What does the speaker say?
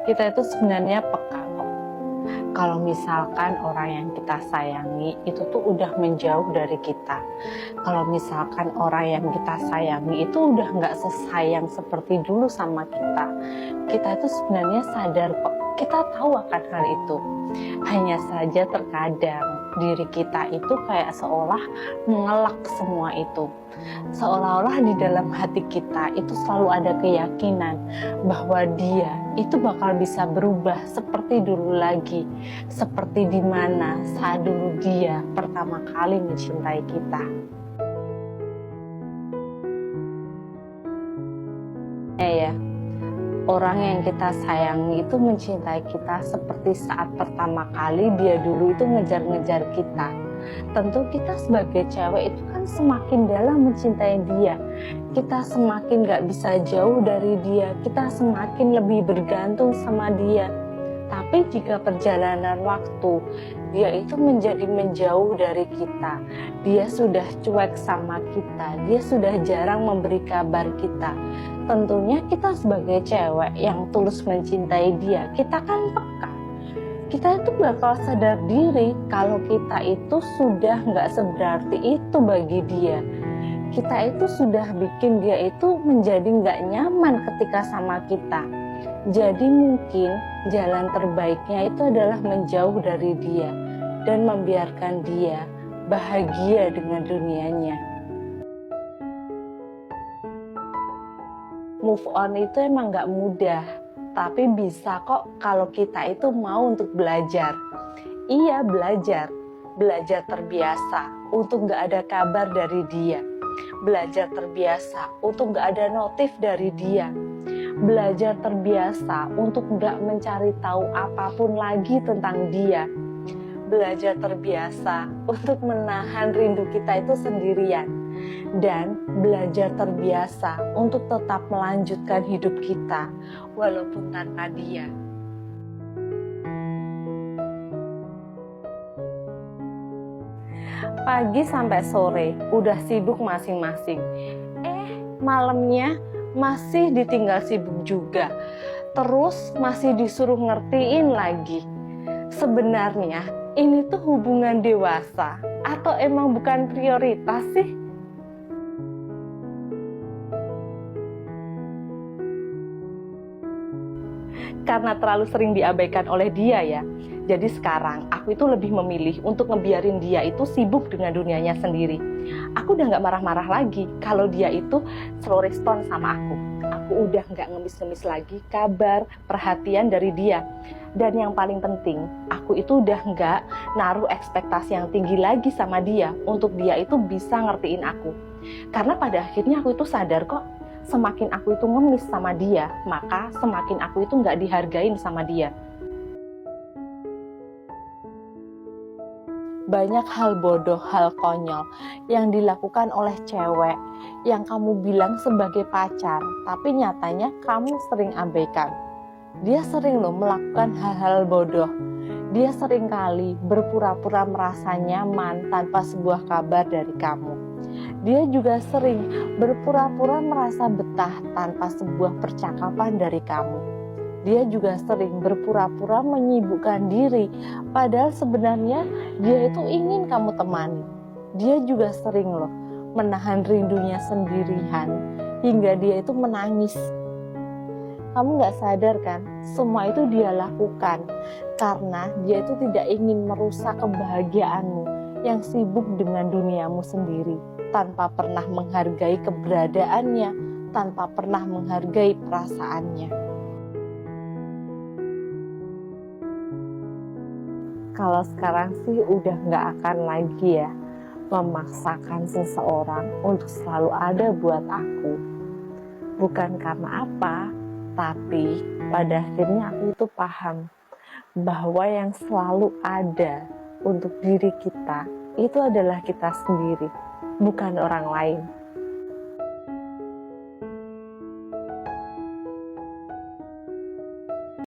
Kita itu sebenarnya peka kok. Kalau misalkan orang yang kita sayangi itu tuh udah menjauh dari kita. Kalau misalkan orang yang kita sayangi itu udah nggak sesayang seperti dulu sama kita. Kita itu sebenarnya sadar kok. Kita tahu akan hal itu. Hanya saja terkadang diri kita itu kayak seolah mengelak semua itu. Seolah-olah di dalam hati kita itu selalu ada keyakinan bahwa dia itu bakal bisa berubah seperti dulu lagi. Seperti di mana saat dulu dia pertama kali mencintai kita. Ya, orang yang kita sayangi itu mencintai kita seperti saat pertama kali dia dulu itu ngejar-ngejar kita. Tentu kita sebagai cewek itu kan semakin dalam mencintai dia. Kita semakin gak bisa jauh dari dia. Kita semakin lebih bergantung sama dia. Tapi jika perjalanan waktu dia itu menjadi menjauh dari kita, dia sudah cuek sama kita, dia sudah jarang memberi kabar kita. Tentunya kita sebagai cewek yang tulus mencintai dia, kita kan peka. Kita itu bakal sadar diri kalau kita itu sudah nggak seberarti itu bagi dia. Kita itu sudah bikin dia itu menjadi nggak nyaman ketika sama kita. Jadi mungkin jalan terbaiknya itu adalah menjauh dari dia dan membiarkan dia bahagia dengan dunianya. Move on itu emang gak mudah, tapi bisa kok kalau kita itu mau untuk belajar. Iya, belajar terbiasa untuk gak ada kabar dari dia, belajar terbiasa untuk gak ada notif dari dia, belajar terbiasa untuk gak mencari tahu apapun lagi tentang dia, belajar terbiasa untuk menahan rindu kita itu sendirian, dan belajar terbiasa untuk tetap melanjutkan hidup kita walaupun tanpa dia. Pagi sampai sore udah sibuk masing-masing. Malamnya masih ditinggal sibuk juga. Terus masih disuruh ngertiin lagi. Sebenarnya ini tuh hubungan dewasa atau emang bukan prioritas sih? Karena terlalu sering diabaikan oleh dia ya. Jadi sekarang aku itu lebih memilih untuk ngebiarin dia itu sibuk dengan dunianya sendiri. Aku udah gak marah-marah lagi kalau dia itu slow respon sama aku. Aku udah gak ngemis-ngemis lagi kabar, perhatian dari dia. Dan yang paling penting, aku itu udah gak naruh ekspektasi yang tinggi lagi sama dia untuk dia itu bisa ngertiin aku. Karena pada akhirnya aku itu sadar kok, semakin aku itu ngemis sama dia, maka semakin aku itu gak dihargain sama dia. Banyak hal bodoh, hal konyol yang dilakukan oleh cewek yang kamu bilang sebagai pacar, tapi nyatanya kamu sering abaikan. Dia sering loh melakukan hal-hal bodoh. Dia sering kali berpura-pura merasa nyaman tanpa sebuah kabar dari kamu. Dia juga sering berpura-pura merasa betah tanpa sebuah percakapan dari kamu. Dia juga sering berpura-pura menyibukkan diri, padahal sebenarnya dia itu ingin kamu temani. Dia juga sering loh menahan rindunya sendirian hingga dia itu menangis. Kamu gak sadar kan? Semua itu dia lakukan karena dia itu tidak ingin merusak kebahagiaanmu yang sibuk dengan duniamu sendiri, tanpa pernah menghargai keberadaannya, tanpa pernah menghargai perasaannya. Kalau sekarang sih udah gak akan lagi ya memaksakan seseorang untuk selalu ada buat aku. Bukan karena apa, tapi pada akhirnya aku itu paham bahwa yang selalu ada untuk diri kita itu adalah kita sendiri, bukan orang lain.